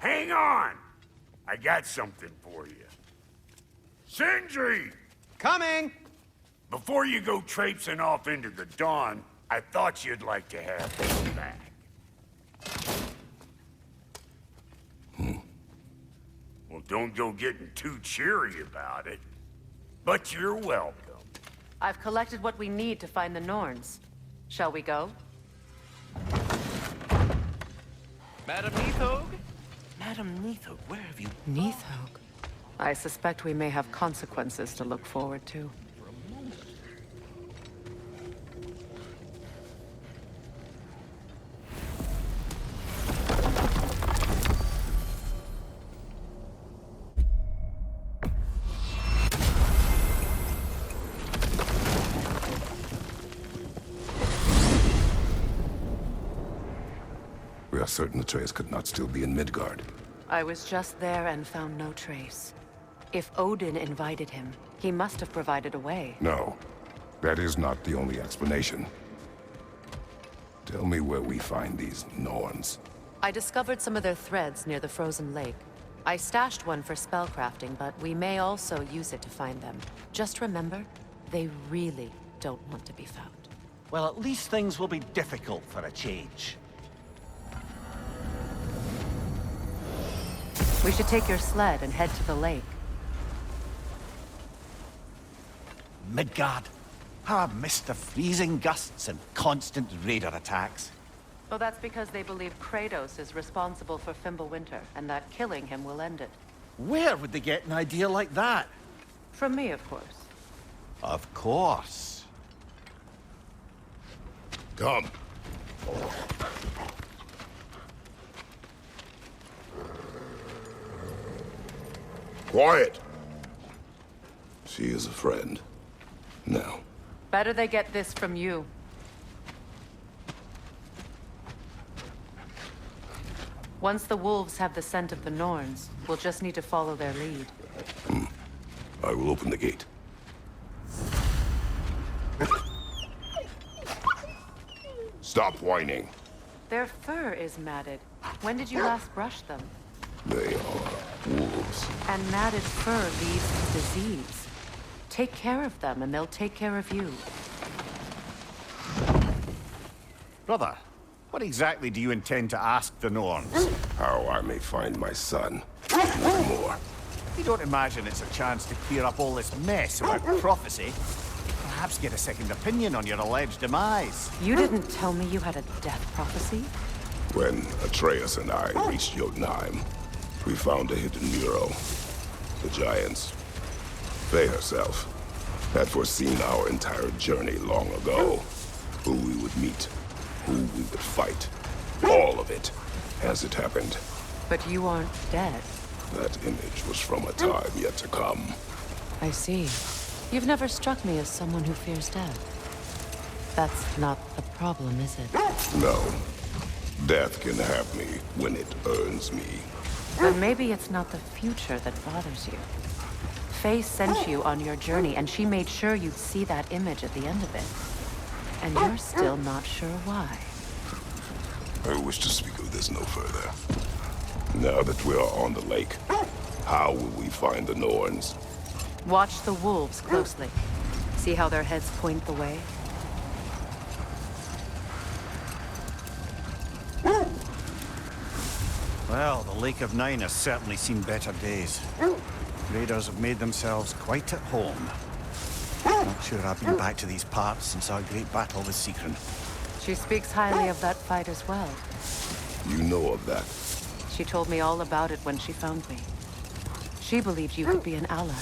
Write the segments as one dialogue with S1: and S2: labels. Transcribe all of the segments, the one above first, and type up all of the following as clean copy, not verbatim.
S1: Hang on! I got something for you. Sindri!
S2: Coming!
S1: Before you go traipsing off into the dawn, I thought you'd like to have this back. Well, don't go getting too cheery about it. But you're welcome.
S3: I've collected what we need to find the Norns. Shall we go?
S2: Madam Neathog? Madam Neathog, where have you...
S3: Neathog? I suspect we may have consequences to look forward to.
S4: We are certain Atreus could not still be in Midgard.
S3: I was just there and found no trace. If Odin invited him, he must have provided a way.
S4: No, that is not the only explanation. Tell me where we find these Norns.
S3: I discovered some of their threads near the frozen lake. I stashed one for spellcrafting, but we may also use it to find them. Just remember, they really don't want to be found.
S2: Well, at least things will be difficult for a change.
S3: We should take your sled and head to the lake.
S2: Midgard. How I've missed the freezing gusts and constant raider attacks.
S3: Well, that's because they believe Kratos is responsible for Fimbulwinter, and that killing him will end it.
S2: Where would they get an idea like that?
S3: From me, of course.
S2: Of course.
S4: Come. Quiet! She is a friend. Now.
S3: Better they get this from you. Once the wolves have the scent of the Norns, we'll just need to follow their lead.
S4: I will open the gate. Stop whining.
S3: Their fur is matted. When did you last brush them?
S4: They are wolves.
S3: And matted fur leads to disease. Take care of them, and they'll take care of you.
S2: Brother, what exactly do you intend to ask the Norns?
S4: How I may find my son. Nothing more.
S2: You don't imagine it's a chance to clear up all this mess about prophecy? Perhaps get a second opinion on your alleged demise.
S3: You didn't tell me you had a death prophecy?
S4: When Atreus and I reached Jotunheim, we found a hidden mural. The giants, Freya herself, had foreseen our entire journey long ago. Who we would meet, who we would fight. All of it, as it happened.
S3: But you aren't dead.
S4: That image was from a time yet to come.
S3: I see. You've never struck me as someone who fears death. That's not the problem, is it?
S4: No. Death can have me when it earns me.
S3: Then maybe it's not the future that bothers you. Faye sent you on your journey, and she made sure you'd see that image at the end of it. And you're still not sure why.
S4: I wish to speak of this no further. Now that we are on the lake, how will we find the Norns?
S3: Watch the wolves closely. See how their heads point the way?
S2: Well, the Lake of Nine has certainly seen better days. Raiders have made themselves quite at home. Not sure I've been back to these parts since our great battle with Sigrun.
S3: She speaks highly of that fight as well.
S4: You know of that.
S3: She told me all about it when she found me. She believed you could be an ally.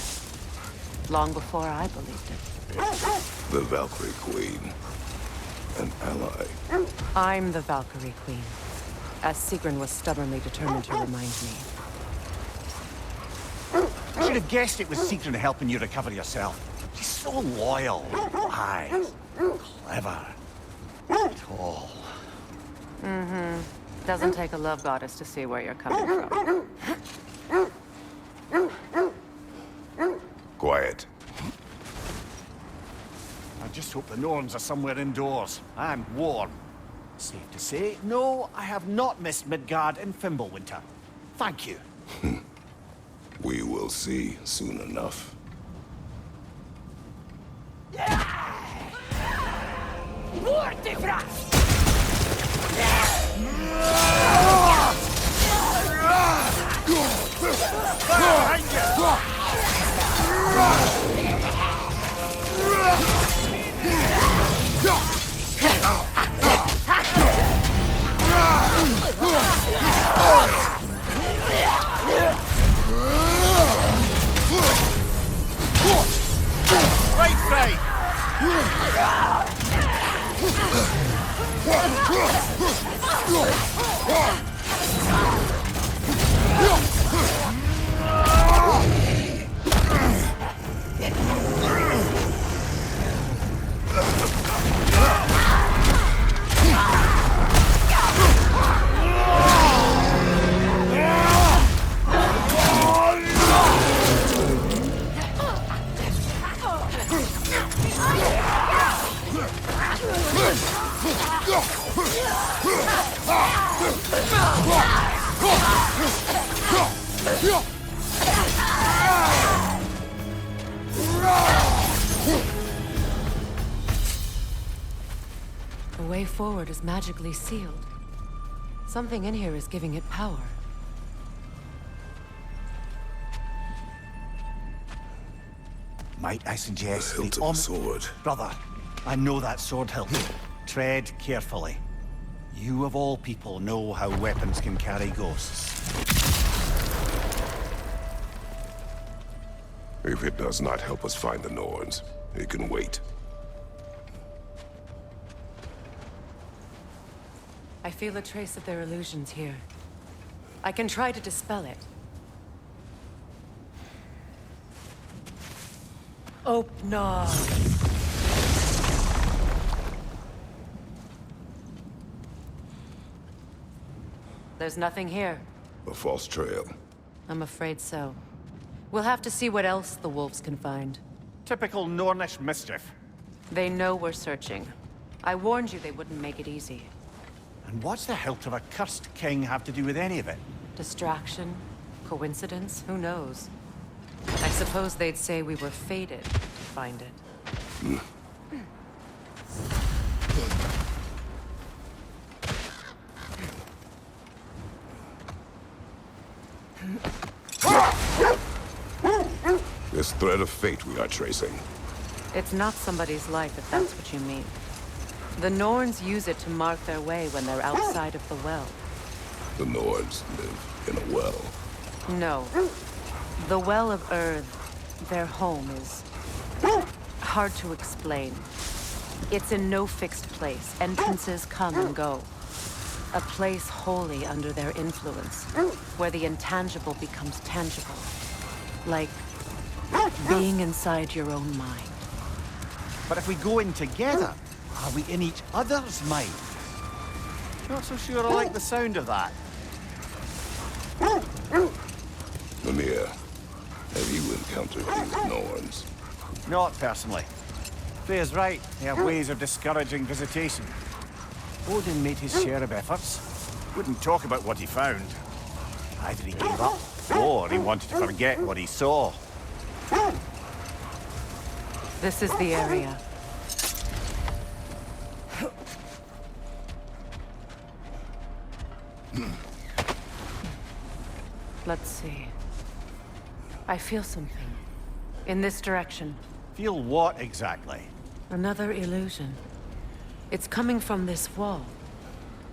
S3: Long before I believed it.
S4: The Valkyrie Queen. An ally.
S3: I'm the Valkyrie Queen, as Sigrun was stubbornly determined to remind me.
S2: I should have guessed it was Sigrun helping you recover yourself. She's so loyal, wise, clever, tall.
S3: Doesn't take a love goddess to see where you're coming from.
S4: Quiet.
S2: I just hope the Norns are somewhere indoors. I'm warm. Safe to say, no, I have not missed Midgard in Fimbulwinter. Thank you.
S4: We will see soon enough.
S2: Right side!
S3: The way forward is magically sealed. Something in here is giving it power.
S2: Might I suggest
S4: The hilt of a sword.
S2: Brother, I know that sword hilt. Tread carefully. You of all people know how weapons can carry ghosts.
S4: If it does not help us find the Norns, it can wait.
S3: I feel a trace of their illusions here. I can try to dispel it. Oh, no. There's nothing here.
S4: A false trail.
S3: I'm afraid so. We'll have to see what else the wolves can find.
S2: Typical Nornish mischief.
S3: They know we're searching. I warned you they wouldn't make it easy.
S2: And what's the hilt of a cursed king have to do with any of it?
S3: Distraction? Coincidence? Who knows? I suppose they'd say we were fated to find it.
S4: This thread of fate we are tracing.
S3: It's not somebody's life, if that's what you mean. The Norns use it to mark their way when they're outside of the well.
S4: The Norns live in a well.
S3: No. The Well of Earth, their home, is hard to explain. It's in no fixed place. Entrances come and go. A place wholly under their influence, where the intangible becomes tangible. Like being inside your own mind.
S2: But if we go in together, are we in each other's mind? Not so sure I like the sound of that.
S4: Mimir, have you encountered these Norns?
S2: Not personally. Freya's right. They have ways of discouraging visitation. Odin made his share of efforts. Wouldn't talk about what he found. Either he gave up, or he wanted to forget what he saw.
S3: This is the area. Let's see. I feel something. In this direction.
S2: Feel what exactly?
S3: Another illusion. It's coming from this wall.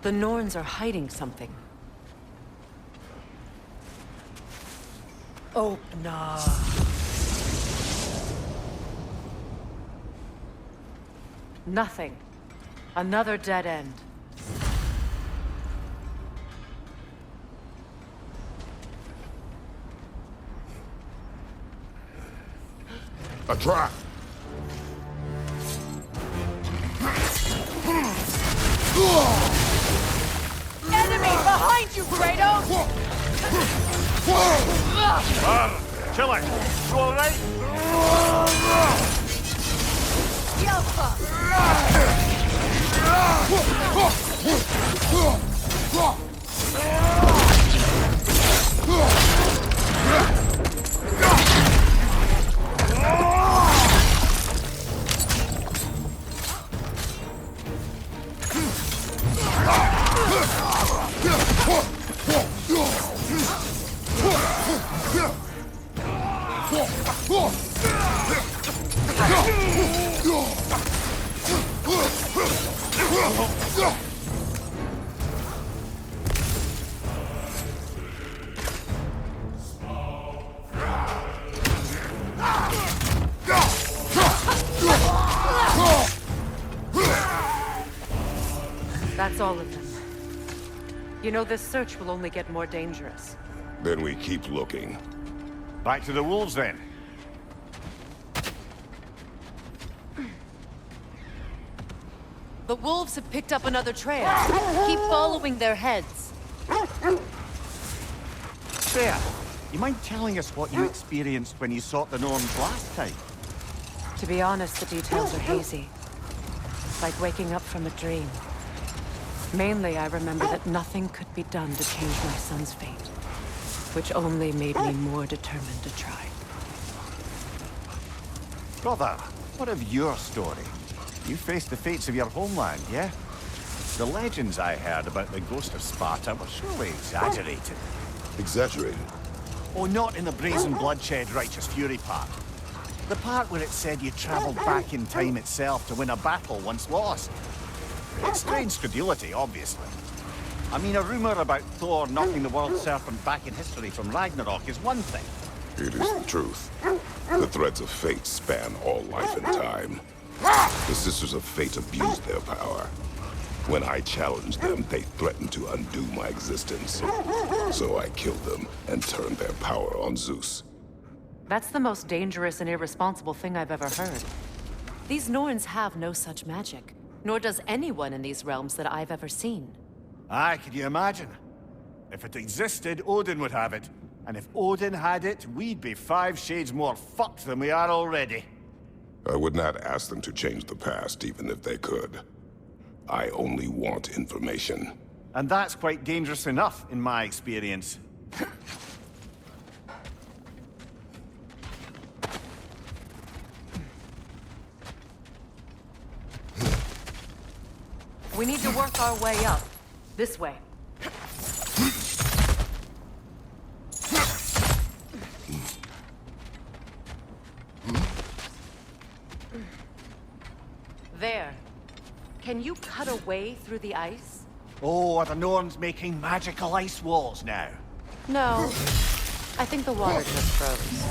S3: The Norns are hiding something. Oh, no. Nothing. Another dead end.
S4: A trap!
S3: Enemy behind you, Kratos!
S2: Chill it. You all right?
S3: all of them. You know, this search will only get more dangerous.
S4: Then we keep looking.
S2: Back to the wolves, then.
S3: The wolves have picked up another trail. Keep following their heads.
S2: Freya, you mind telling us what you experienced when you sought the Norns last time?
S3: To be honest, the details are hazy. Like waking up from a dream. Mainly, I remember that nothing could be done to change my son's fate, which only made me more determined to try.
S2: Brother, what of your story? You faced the fates of your homeland, yeah? The legends I heard about the ghost of Sparta were surely exaggerated.
S4: Exaggerated?
S2: Oh, not in the brazen bloodshed righteous fury part. The part where it said you traveled back in time itself to win a battle once lost. It's strange credulity, obviously. I mean, a rumor about Thor knocking the world serpent back in history from Ragnarok is one thing.
S4: It is the truth. The threads of fate span all life and time. The Sisters of Fate abused their power. When I challenged them, they threatened to undo my existence. So I killed them and turned their power on Zeus.
S3: That's the most dangerous and irresponsible thing I've ever heard. These Norns have no such magic, nor does anyone in these realms that I've ever seen.
S2: Aye, could you imagine? If it existed, Odin would have it. And if Odin had it, we'd be 5 shades more fucked than we are already.
S4: I would not ask them to change the past, even if they could. I only want information.
S2: And that's quite dangerous enough, in my experience.
S3: We need to work our way up. This way. There. Can you cut a way through the ice?
S2: Oh, are the Norns making magical ice walls now?
S3: No. I think the water just froze.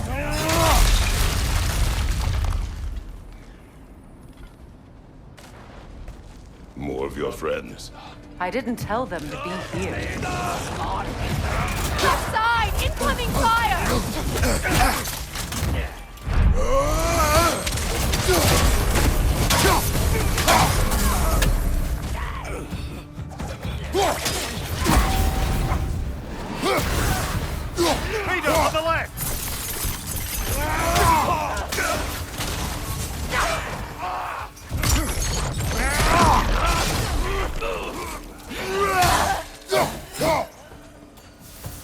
S4: More of your friends.
S3: I didn't tell them to be here. Left side! Incoming fire!
S2: Leader on the left!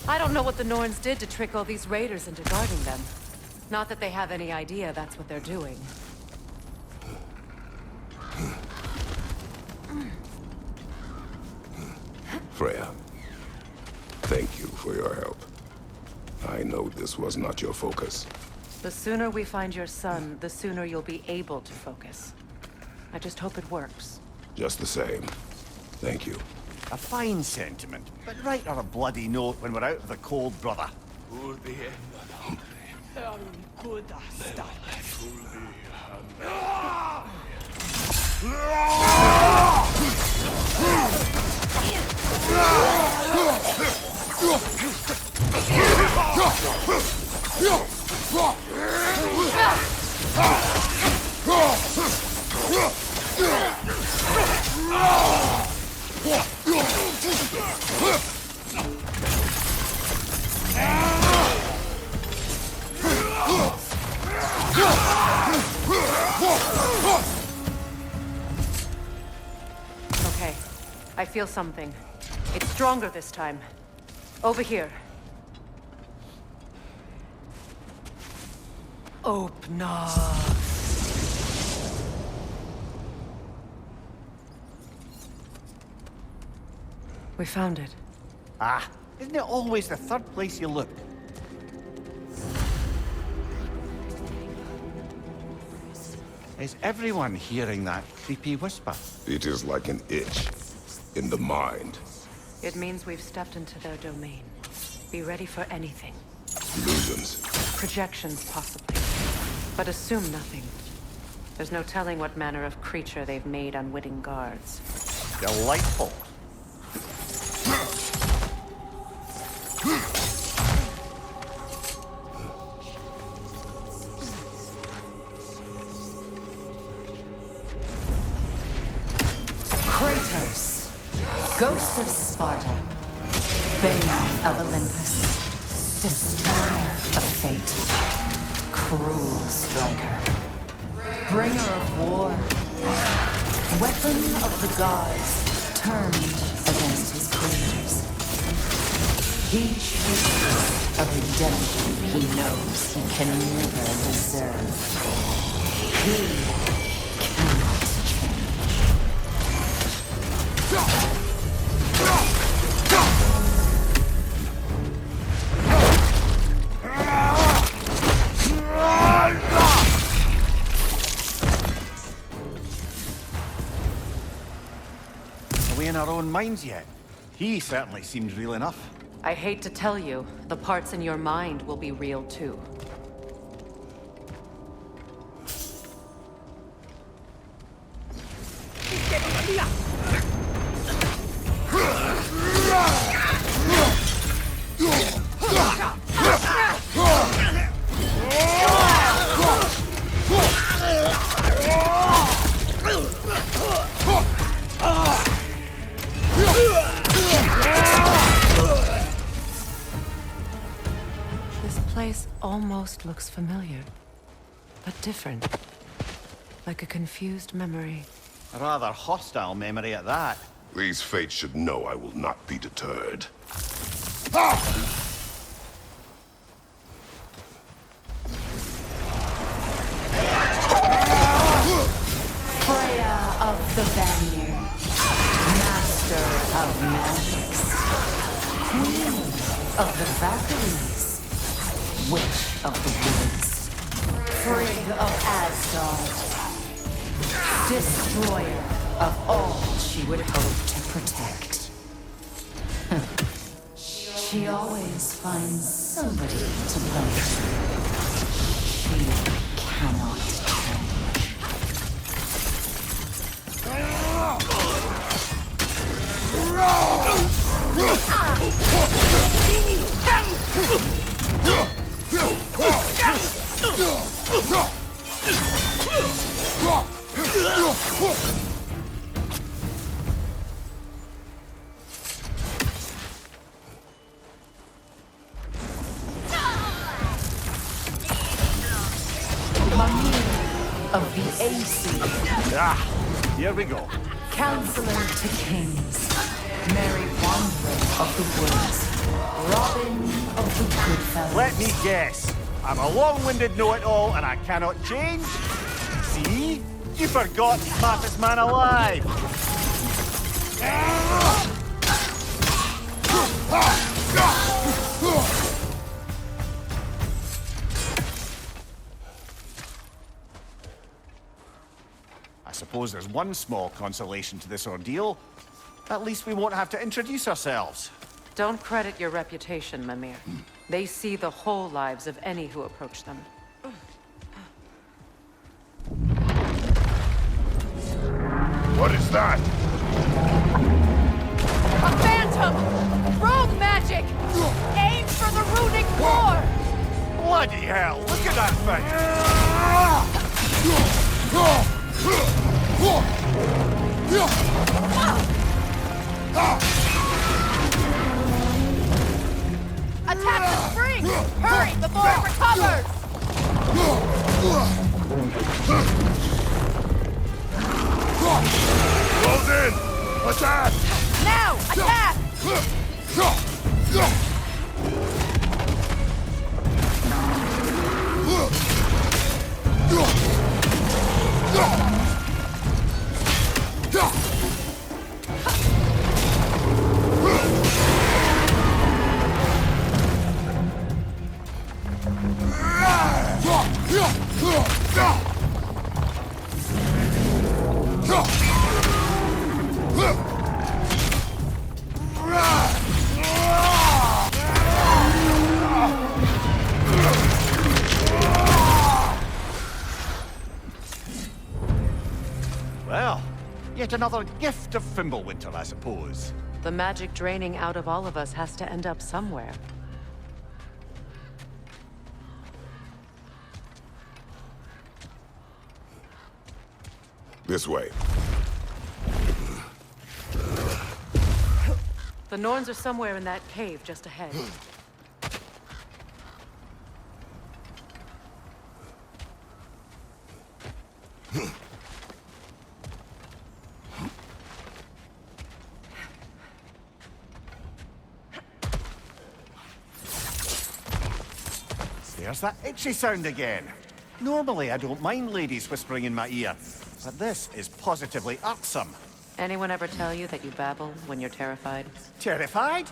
S3: I don't know what the Norns did to trick all these raiders into guarding them. Not that they have any idea that's what they're doing.
S4: Freya, thank you for your help. I know this was not your focus.
S3: The sooner we find your son, the sooner you'll be able to focus. I just hope it works.
S4: Just the same. Thank you.
S2: A fine sentiment, but write her a bloody note when we're out of the cold, brother.
S3: Okay. I feel something. It's stronger this time. Over here. Open up. We found it.
S2: Ah, isn't it always the third place you look? Is everyone hearing that creepy whisper?
S4: It is like an itch in the mind.
S3: It means we've stepped into their domain. Be ready for anything.
S4: Illusions.
S3: Projections, possibly. But assume nothing. There's no telling what manner of creature they've made unwitting guards.
S2: Delightful.
S3: Sparta, bane of Olympus, destroyer of fate, cruel striker, bringer of war, weapon of the gods turned against his creators. He chooses a redemption he knows he can never deserve. He cannot change.
S2: Are we in our own minds yet? He certainly seems real enough.
S3: I hate to tell you, the parts in your mind will be real too. This place almost looks familiar, but different. Like a confused memory.
S2: A rather hostile memory at that.
S4: These fates should know I will not be deterred.
S3: Freya of the Vanir, master of magics, queen of the Valkyries, witch of the woods, Frigg of Asgard, destroyer of all she would hope to protect. She always finds somebody to blame. She cannot change. Mimir of the AC.
S2: Ah, here we go.
S3: Counselor to kings, Mary Wanderer of the woods, Robin of the Goodfellas.
S2: Let me guess. I'm a long-winded know-it-all and I cannot change? See? You forgot smartest man alive. I suppose there's one small consolation to this ordeal. At least we won't have to introduce ourselves.
S3: Don't credit your reputation, Mimir. They see the whole lives of any who approach them.
S4: What is that?
S5: A phantom! Rogue magic! Aim for the runic core!
S2: Bloody hell, look at that thing!
S5: Attack the spring! Hurry before it recovers!
S4: Close in! Attack!
S5: Now! Attack!
S2: Well, yet another gift of Fimbulwinter, I suppose.
S3: The magic draining out of all of us has to end up somewhere.
S4: This way.
S3: The Norns are somewhere in that cave just ahead.
S2: There's that itchy sound again. Normally, I don't mind ladies whispering in my ear, but this is positively irksome.
S3: Anyone ever tell you that you babble when you're terrified?
S2: Terrified?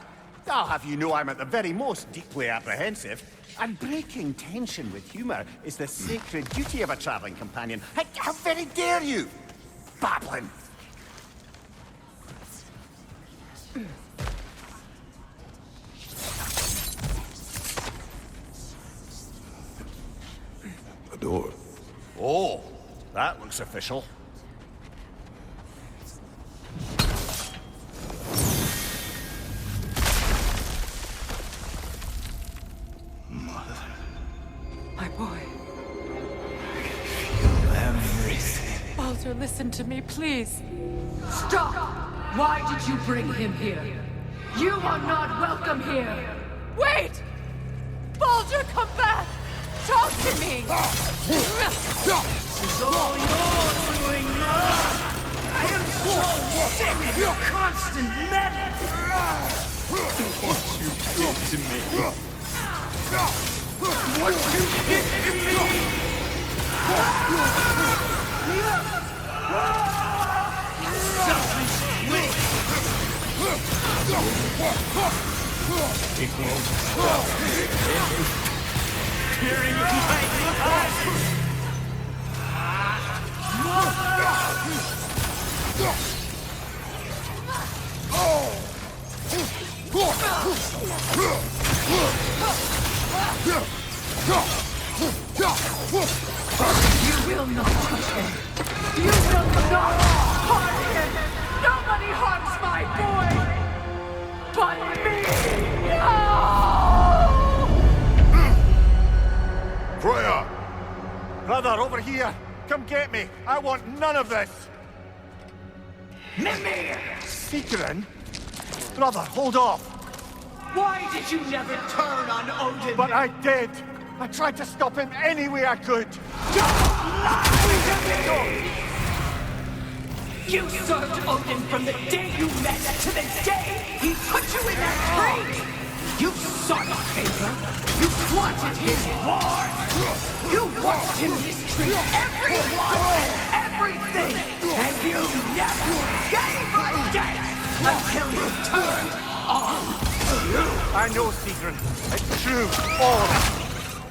S2: I'll have you know I'm at the very most deeply apprehensive. And breaking tension with humor is the sacred duty of a traveling companion. How very dare you! Babbling!
S4: A door.
S2: Oh, that looks official.
S3: My boy.
S6: Everything.
S3: Baldur, listen to me, please.
S5: Stop! Why did you bring him here? You are not welcome here!
S3: Wait! Baldur, come back! Talk to me!
S6: This is all you're doing now! I am so sick of your constant meddling! What you did to me! What you did to me! Selfish witch! It won't stop. Tearing my blood!
S5: You will not touch him! You will not harm him! Nobody harms my boy! But me! No!
S4: Freya!
S2: Brother, over here! Come get me! I want none of this!
S6: Mimir!
S2: Secret? Brother, hold off!
S6: Why did you never turn on Odin?
S2: But I did! I tried to stop him any way I could!
S6: You served Odin from the day you met to the day he put you in that tree! You sought favor! You wanted his war! You watched him mistreat everyone and everything! And you never gave a damn until you turned on you!
S2: I know, Secret. It's true, all of it.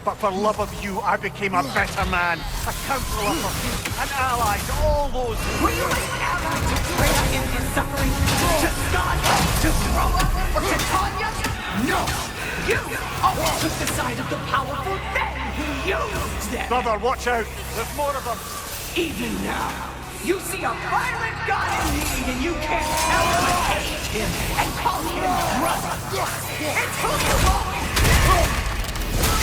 S2: But for love of you, I became a better man. A counselor for peace, an ally to all those...
S6: Were you an ally to Freya in his suffering? To Scott? To Froa? Or to Tanya? No! You always took the side of the powerful, then who used them!
S2: Brother, watch out! There's more of them!
S6: Even now, you see a violent god in need and you can't help but hate him and call him brother! It's who you've always been!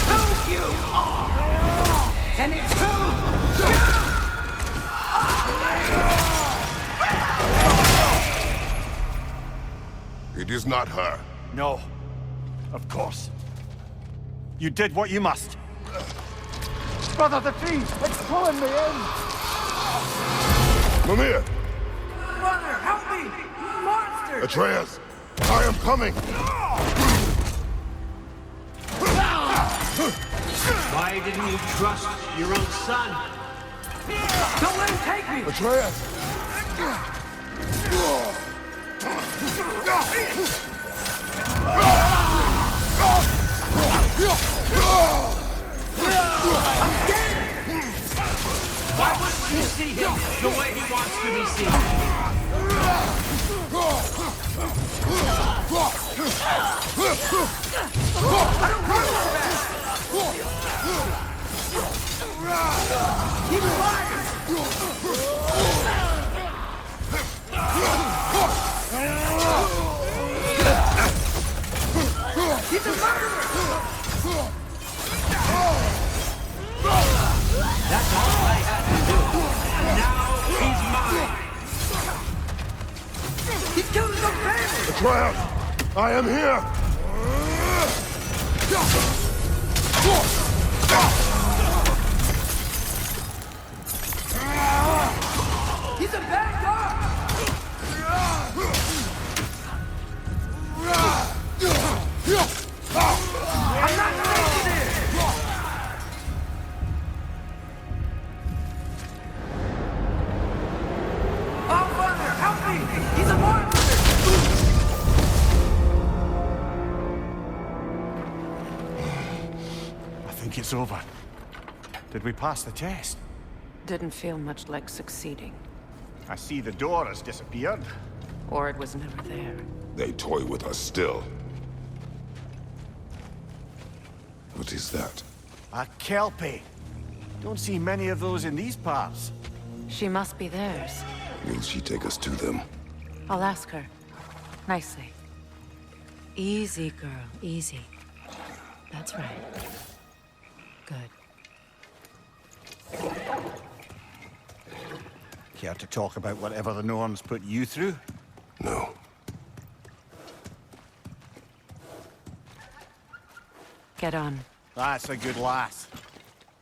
S6: Who you are! And it's who you are!
S4: It is not her.
S2: No. Of course. You did what you must. Brother, the tree! It's pulling me in!
S4: Mimir!
S6: Brother, help me! Monster!
S4: Atreus! I am coming!
S7: Why didn't you trust your own son?
S6: Don't let him take me!
S4: Atreus!
S7: Why wouldn't you see him the way he wants to be seen?
S6: He's a murderer!
S7: That's all I had to do. Now he's mine.
S6: He's killing the family!
S4: Atreus! I am here!
S6: He's a bad guy! I'm not taking it! Oh, Father, help me! He's a monster!
S2: I think it's over. Did we pass the test?
S3: Didn't feel much like succeeding.
S2: I see the door has disappeared.
S3: Or it was never there.
S4: They toy with us still. What is that?
S2: A kelpie. Don't see many of those in these parts.
S3: She must be theirs.
S4: Will she take us to them?
S3: I'll ask her. Nicely. Easy, girl. Easy. That's right. Good.
S2: Care to talk about whatever the Norns put you through?
S4: No.
S3: Get on.
S2: That's a good lass.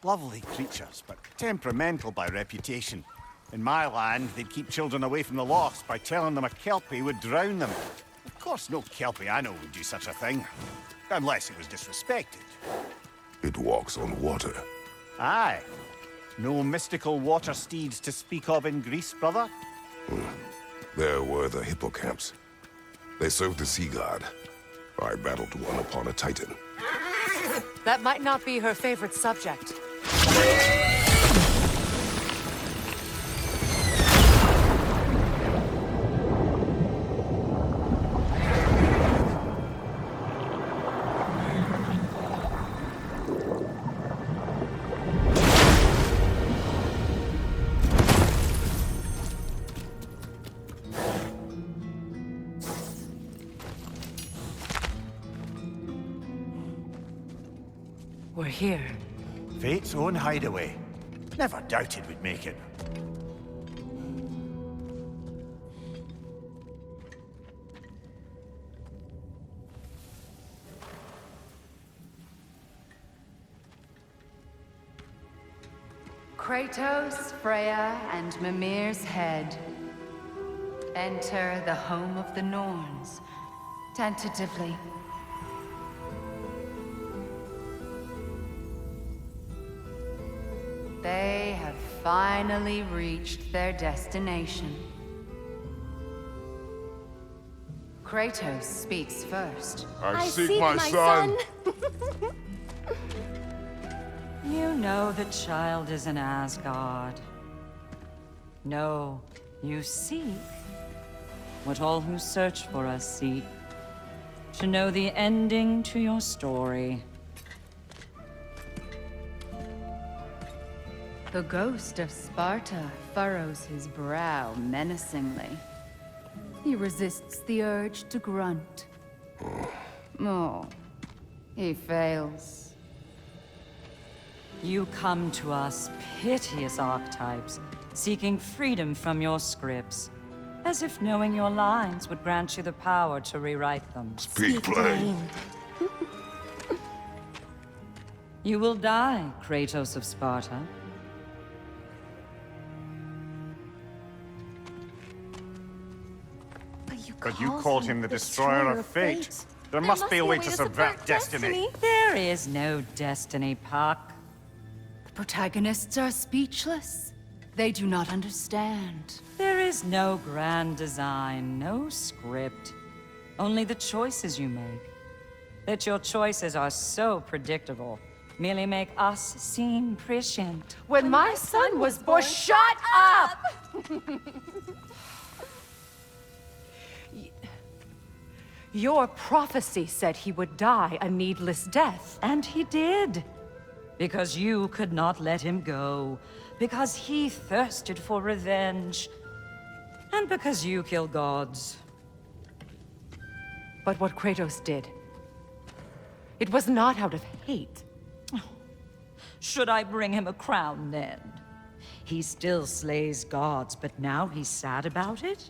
S2: Lovely creatures, but temperamental by reputation. In my land, they'd keep children away from the lost by telling them a kelpie would drown them. Of course, no kelpie I know would do such a thing. Unless it was disrespected.
S4: It walks on water.
S2: Aye. No mystical water steeds to speak of in Greece, brother?
S4: There were the hippocamps. They served the sea god. I battled one upon a titan.
S3: That might not be her favorite subject. We're here.
S2: Fate's own hideaway. Never doubted we'd make it.
S8: Kratos, Freya, and Mimir's head. Enter the home of the Norns, tentatively. They have finally reached their destination. Kratos speaks first.
S4: I seek my son!
S9: You know the child is in Asgard. No, you seek what all who search for us seek. To know the ending to your story.
S8: The ghost of Sparta furrows his brow menacingly. He resists the urge to grunt. Oh, he fails.
S9: You come to us, piteous archetypes, seeking freedom from your scripts. As if knowing your lines would grant you the power to rewrite them.
S4: Speak plain.
S9: You will die, Kratos of Sparta.
S2: But you called him the destroyer of fate. There must be a way to subvert destiny.
S9: There is no destiny, Puck.
S8: The protagonists are speechless. They do not understand.
S9: There is no grand design, no script. Only the choices you make. That your choices are so predictable, merely make us seem prescient.
S3: When my son was born, shut up! Your prophecy said he would die a needless death.
S9: And he did. Because you could not let him go. Because he thirsted for revenge. And because you kill gods.
S3: But what Kratos did, it was not out of hate.
S9: Should I bring him a crown then? He still slays gods, but now he's sad about it?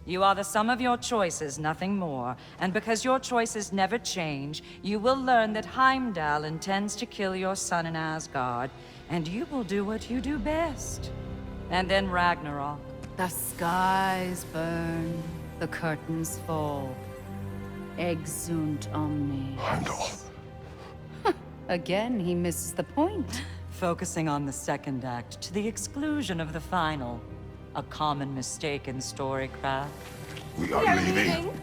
S9: You are the sum of your choices, nothing more. And because your choices never change, you will learn that Heimdall intends to kill your son in Asgard, and you will do what you do best. And then Ragnarok.
S8: The skies burn, the curtains fall. Exunt omnes.
S4: Heimdall.
S8: Again, he misses the point.
S9: Focusing on the second act to the exclusion of the final. A common mistake in storycraft.
S4: We are leaving.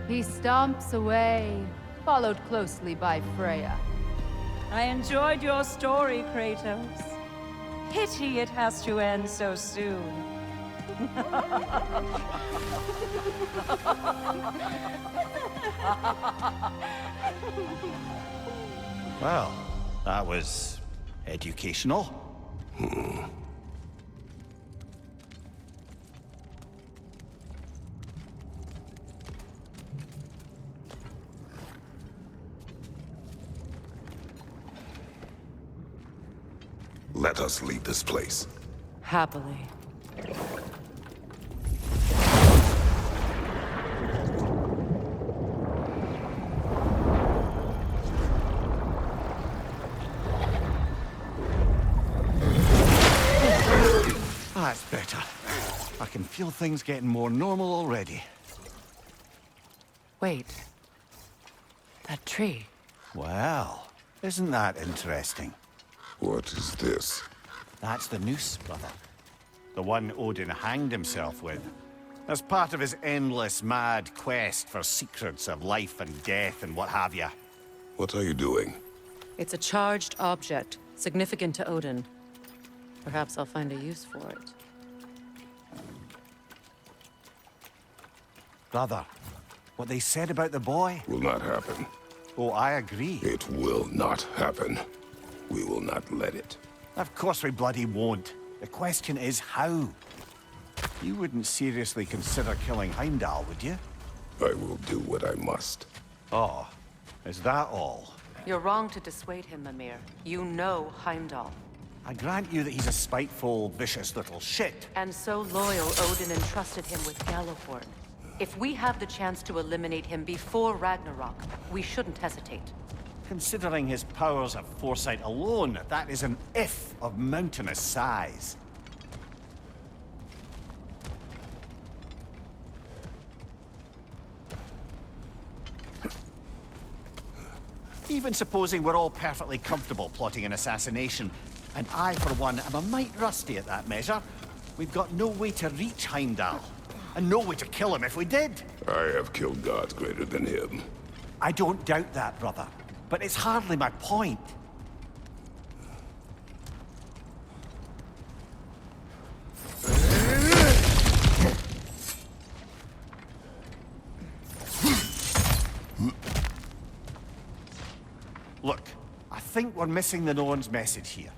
S8: He stomps away, followed closely by Freya.
S9: I enjoyed your story, Kratos. Pity it has to end so soon.
S2: Well, that was educational.
S4: Let us leave this place.
S3: Happily.
S2: That's better. I can feel things getting more normal already.
S3: Wait. That tree.
S2: Well, isn't that interesting?
S4: What is this?
S2: That's the noose, brother. The one Odin hanged himself with. As part of his endless, mad quest for secrets of life and death and what have you.
S4: What are you doing?
S3: It's a charged object, significant to Odin. Perhaps I'll find a use for it.
S2: Brother, what they said about the boy?
S4: Will not happen.
S2: Oh, I agree.
S4: It will not happen. We will not let it.
S2: Of course we bloody won't. The question is how? You wouldn't seriously consider killing Heimdall, would you?
S4: I will do what I must.
S2: Oh, is that all?
S3: You're wrong to dissuade him, Mimir. You know Heimdall.
S2: I grant you that he's a spiteful, vicious little shit.
S3: And so loyal, Odin entrusted him with Gjallarhorn. If we have the chance to eliminate him before Ragnarok, we shouldn't hesitate.
S2: Considering his powers of foresight alone, that is an if of mountainous size. Even supposing we're all perfectly comfortable plotting an assassination, and I, for one, am a mite rusty at that measure, we've got no way to reach Heimdall, and no way to kill him if we did.
S4: I have killed gods greater than him.
S2: I don't doubt that, brother, but it's hardly my point. Look, I think we're missing the Norns' message here.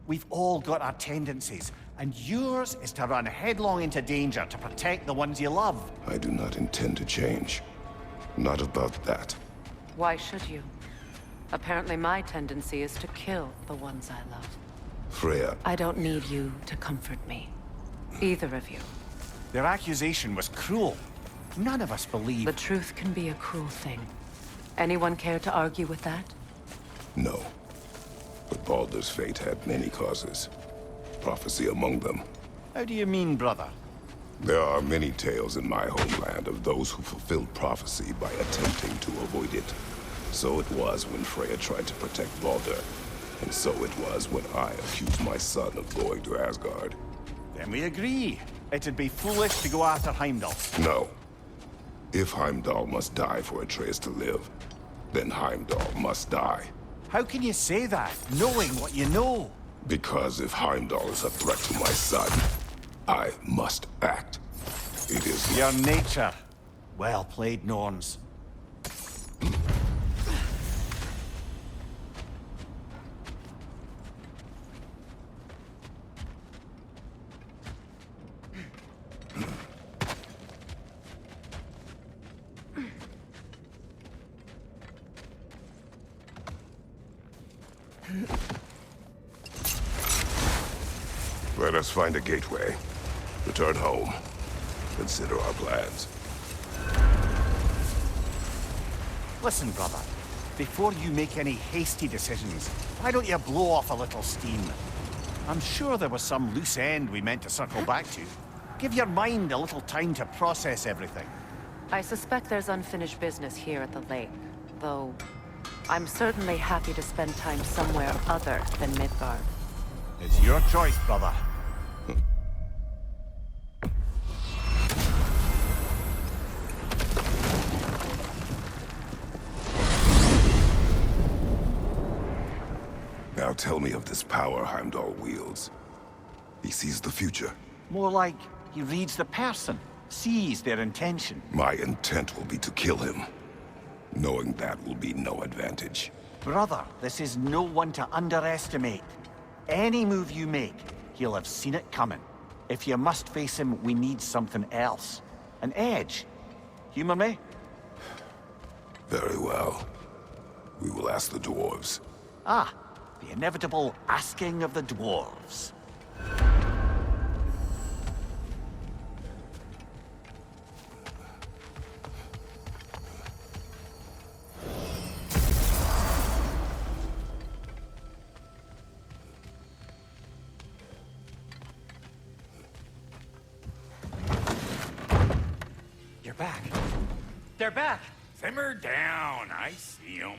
S2: We've all got our tendencies, and yours is to run headlong into danger to protect the ones you love.
S4: I do not intend to change. Not about that.
S3: Why should you? Apparently my tendency is to kill the ones I love.
S4: Freya,
S3: I don't need you to comfort me. Either of you.
S2: Their accusation was cruel. None of us believe...
S3: The truth can be a cruel thing. Anyone care to argue with that?
S4: no. But Baldur's fate had many causes. Prophecy among them.
S2: How do you mean, brother?
S4: There are many tales in my homeland of those who fulfilled prophecy by attempting to avoid it. So it was when Freya tried to protect Baldur. And so it was when I accused my son of going to Asgard.
S2: Then we agree. It'd be foolish to go after Heimdall.
S4: No. If Heimdall must die for Atreus to live, then Heimdall must die.
S2: How can you say that, knowing what you know?
S4: Because if Heimdall is a threat to my son, I must act. It is
S2: Your nature. Well played, Norns.
S4: us find a gateway. Return home. Consider our plans.
S2: Listen, brother. Before you make any hasty decisions, why don't you blow off a little steam? I'm sure there was some loose end we meant to circle back to. Give your mind a little time to process everything.
S3: I suspect there's unfinished business here at the lake, though I'm certainly happy to spend time somewhere other than Midgard.
S2: It's your choice, brother.
S4: Now tell me of this power Heimdall wields. He sees the future.
S2: More like he reads the person, sees their intention.
S4: My intent will be to kill him. Knowing that will be no advantage.
S2: Brother, this is no one to underestimate. Any move you make, he'll have seen it coming. If you must face him, we need something else. An edge. Humor me?
S4: Very well. We will ask the dwarves.
S2: Ah, the inevitable asking of the dwarves.
S7: You're back. They're back!
S1: Simmer down. I see 'em.